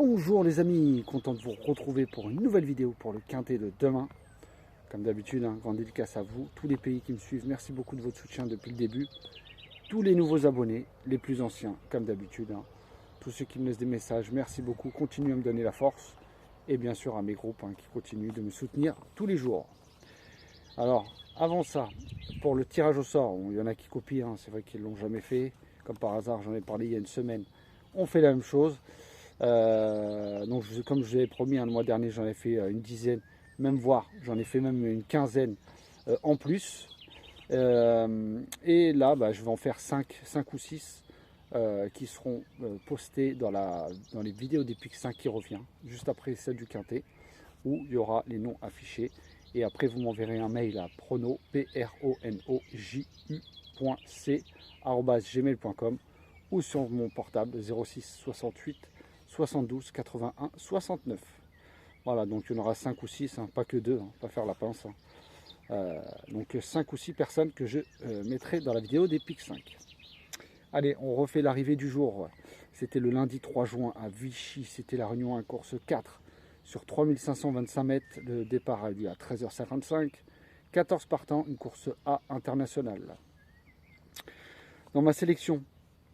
Bonjour les amis, content de vous retrouver pour une nouvelle vidéo pour le quintet de demain. Comme d'habitude, grande dédicace à vous, tous les pays qui me suivent, merci beaucoup de votre soutien depuis le début. Tous les nouveaux abonnés, les plus anciens, comme d'habitude. Tous ceux qui me laissent des messages, merci beaucoup, continuez à me donner la force. Et bien sûr à mes groupes qui continuent de me soutenir tous les jours. Alors, avant ça, pour le tirage au sort, il y en a qui copient, c'est vrai qu'ils ne l'ont jamais fait. Comme par hasard, j'en ai parlé il y a une semaine, on fait la même chose. Donc comme je l'avais promis, le mois dernier j'en ai fait une dizaine, même voire j'en ai fait même une quinzaine en plus. Et là je vais en faire 5 ou 6 qui seront postés dans les vidéos des Pic 5 qui revient, juste après celle du quintet, où il y aura les noms affichés. Et après vous m'enverrez un mail à prono, pronoju.c@gmail.com ou sur mon portable 06 68 72 81 69. Voilà, donc il y en aura 5 ou 6, pas que 2, pas faire la pince. Donc 5 ou 6 personnes que je mettrai dans la vidéo des Pic 5. Allez, on refait l'arrivée du jour. C'était le lundi 3 juin à Vichy, c'était la réunion 1 course 4 sur 3525 mètres. Le départ a lieu à 13h55. 14 partants, une course A internationale. Dans ma sélection,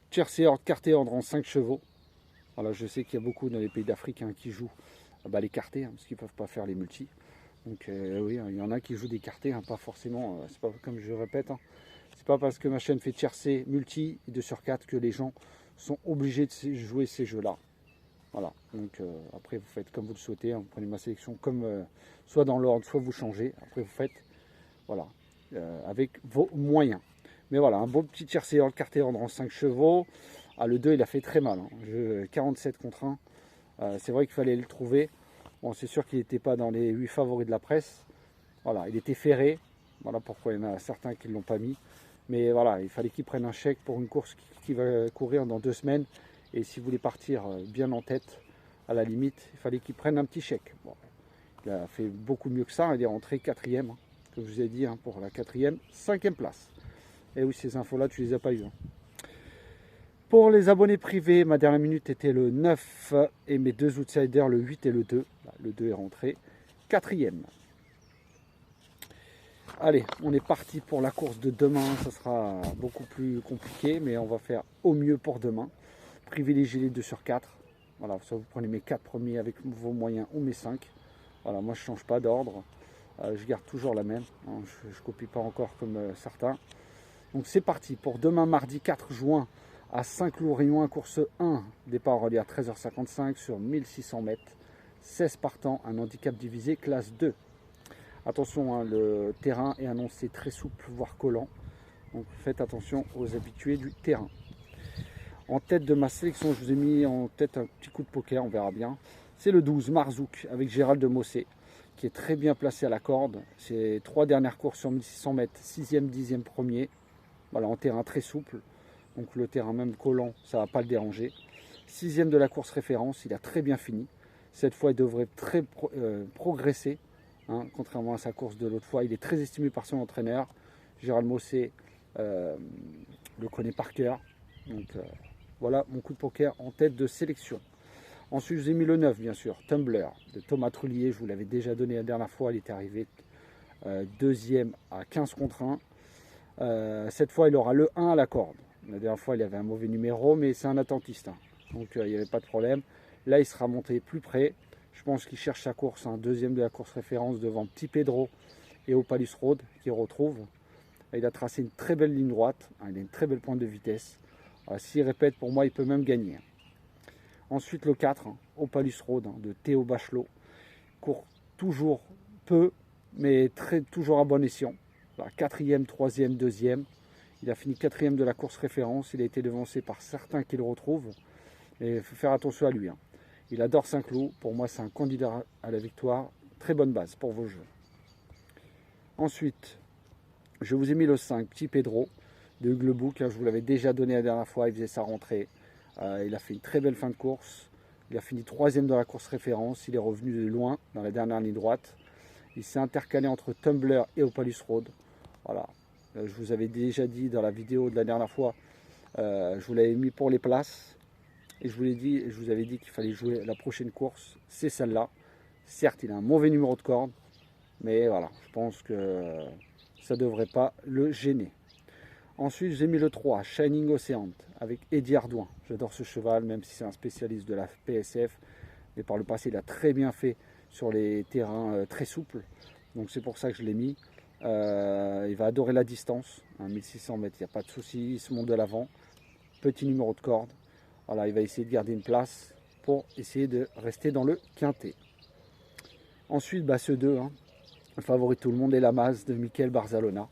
tiercé ordre, quarté ordre en 5 chevaux. Voilà, je sais qu'il y a beaucoup dans les pays d'Afrique qui jouent les quartés, parce qu'ils ne peuvent pas faire les multis. Donc oui, il y en a qui jouent des quartés, pas forcément, c'est pas comme je répète, c'est pas parce que ma chaîne fait tiercé, multi et 2 sur 4 que les gens sont obligés de jouer ces jeux-là. Voilà, donc après vous faites comme vous le souhaitez, vous prenez ma sélection comme soit dans l'ordre, soit vous changez. Après vous faites, voilà, avec vos moyens. Mais voilà, un beau petit tiercé ordre, quarté ordre en 5 chevaux. Le 2 il a fait très mal, 47 contre 1. C'est vrai qu'il fallait le trouver. Bon, c'est sûr qu'il n'était pas dans les 8 favoris de la presse. Voilà, il était ferré. Voilà pourquoi il y en a certains qui ne l'ont pas mis. Mais voilà, il fallait qu'il prenne un chèque pour une course qui va courir dans 2 semaines. Et si vous voulez partir bien en tête, à la limite, il fallait qu'il prenne un petit chèque. Bon, il a fait beaucoup mieux que ça. Il est rentré 4e, comme je vous ai dit, pour la 4e, 5e place. Et oui, ces infos-là, tu les as pas eues. Pour les abonnés privés, ma dernière minute était le 9 et mes 2 outsiders, le 8 et le 2. Le 2 est rentré 4e. Allez, on est parti pour la course de demain. Ça sera beaucoup plus compliqué, mais on va faire au mieux pour demain. Privilégiez les 2 sur 4. Voilà, soit vous prenez mes 4 premiers avec vos moyens ou mes 5. Voilà, moi je ne change pas d'ordre. Je garde toujours la même. Je ne copie pas encore comme certains. Donc c'est parti pour demain mardi 4 juin. À Saint-Cloud, Réunion 1, course 1, départ relié à 13h55 sur 1600 mètres, 16 partants, un handicap divisé, classe 2. Attention, le terrain est annoncé très souple, voire collant, donc faites attention aux habitués du terrain. En tête de ma sélection, je vous ai mis en tête un petit coup de poker, on verra bien. C'est le 12, Marzouk, avec Gérald de Mossé, qui est très bien placé à la corde. Ses 3 dernières courses sur 1600 mètres, 6e, 10e, 1er, voilà, en terrain très souple. Donc le terrain même collant, ça ne va pas le déranger. 6e de la course référence, il a très bien fini. Cette fois, il devrait très progresser, contrairement à sa course de l'autre fois. Il est très estimé par son entraîneur. Gérald Mossé le connaît par cœur. Donc voilà mon coup de poker en tête de sélection. Ensuite, je vous ai mis le 9, bien sûr, Tumbler, de Thomas Trullier. Je vous l'avais déjà donné la dernière fois. Il était arrivé 2e à 15 contre 1. Cette fois, il aura le 1 à la corde. La dernière fois, il avait un mauvais numéro, mais c'est un attentiste. Donc, il n'y avait pas de problème. Là, il sera monté plus près. Je pense qu'il cherche sa course, 2e de la course référence devant Petit Pedro et Opalus Road, qu'il retrouve. Il a tracé une très belle ligne droite. Il a une très belle pointe de vitesse. S'il répète, pour moi, il peut même gagner. Ensuite, le 4, Opalus Road, de Théo Bachelot. Court toujours peu, mais toujours à bon escient. 4e, 3e, 2e. Il a fini 4e de la course référence. Il a été devancé par certains qui le retrouvent. Et il faut faire attention à lui. Il adore Saint-Cloud. Pour moi, c'est un candidat à la victoire. Très bonne base pour vos jeux. Ensuite, je vous ai mis le 5, Petit Pedro, de Hugues Le Bouc. Je vous l'avais déjà donné la dernière fois. Il faisait sa rentrée. Il a fait une très belle fin de course. Il a fini 3e dans la course référence. Il est revenu de loin dans la dernière ligne droite. Il s'est intercalé entre Tumbler et Opalus Road. Voilà. Je vous avais déjà dit dans la vidéo de la dernière fois, je vous l'avais mis pour les places. Et je vous avais dit qu'il fallait jouer la prochaine course, c'est celle-là. Certes, il a un mauvais numéro de corde, mais voilà, je pense que ça ne devrait pas le gêner. Ensuite, j'ai mis le 3, Shining Ocean, avec Eddie Ardouin. J'adore ce cheval, même si c'est un spécialiste de la PSF. Mais par le passé, il a très bien fait sur les terrains très souples. Donc c'est pour ça que je l'ai mis. Il va adorer la distance, 1600 mètres, il n'y a pas de souci, il se monte de l'avant. Petit numéro de corde. Voilà, il va essayer de garder une place pour essayer de rester dans le quintet. Ensuite, ce 2, le favori de tout le monde est la Maz de Michael Barzalona.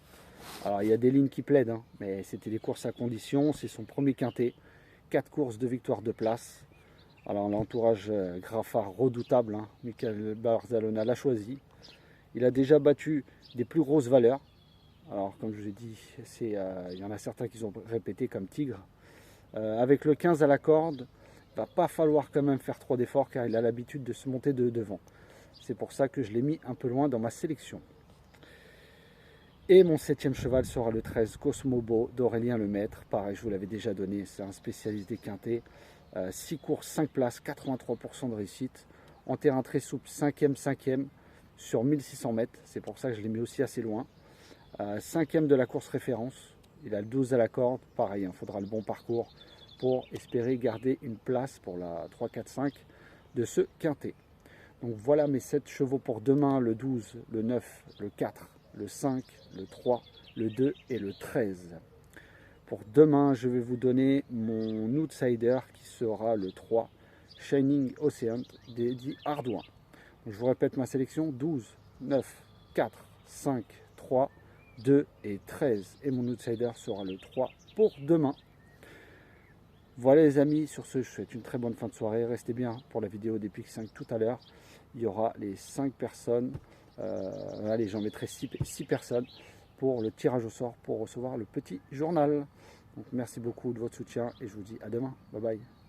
Alors il y a des lignes qui plaident, mais c'était des courses à condition, c'est son premier quintet, 4 courses de victoire de place. Alors l'entourage Graffard redoutable, Michael Barzalona l'a choisi. Il a déjà battu des plus grosses valeurs. Alors comme je vous ai dit, il y en a certains qui ont répété comme Tigre. Avec le 15 à la corde, il ne va pas falloir quand même faire trop d'efforts car il a l'habitude de se monter de devant. C'est pour ça que je l'ai mis un peu loin dans ma sélection. Et mon 7e cheval sera le 13, Cosmobo d'Aurélien Lemaître. Pareil, je vous l'avais déjà donné, c'est un spécialiste des quintets. 6 courses, 5 places, 83% de réussite. En terrain très souple, 5e sur 1600 mètres. C'est pour ça que je l'ai mis aussi assez loin. 5e de la course référence. Il a le 12 à la corde. Pareil, il faudra le bon parcours pour espérer garder une place pour la 3, 4, 5 de ce quintet. Donc voilà mes 7 chevaux pour demain, le 12, le 9, le 4, le 5, le 3, le 2 et le 13. Pour demain, je vais vous donner mon outsider qui sera le 3, Shining Ocean d'Eddie Ardouin. Je vous répète ma sélection, 12, 9, 4, 5, 3, 2 et 13. Et mon outsider sera le 3 pour demain. Voilà les amis, sur ce, je vous souhaite une très bonne fin de soirée. Restez bien pour la vidéo des Pic 5 tout à l'heure. Il y aura les 5 personnes, allez, j'en mettrai 6 personnes pour le tirage au sort pour recevoir le petit journal. Donc merci beaucoup de votre soutien et je vous dis à demain. Bye bye.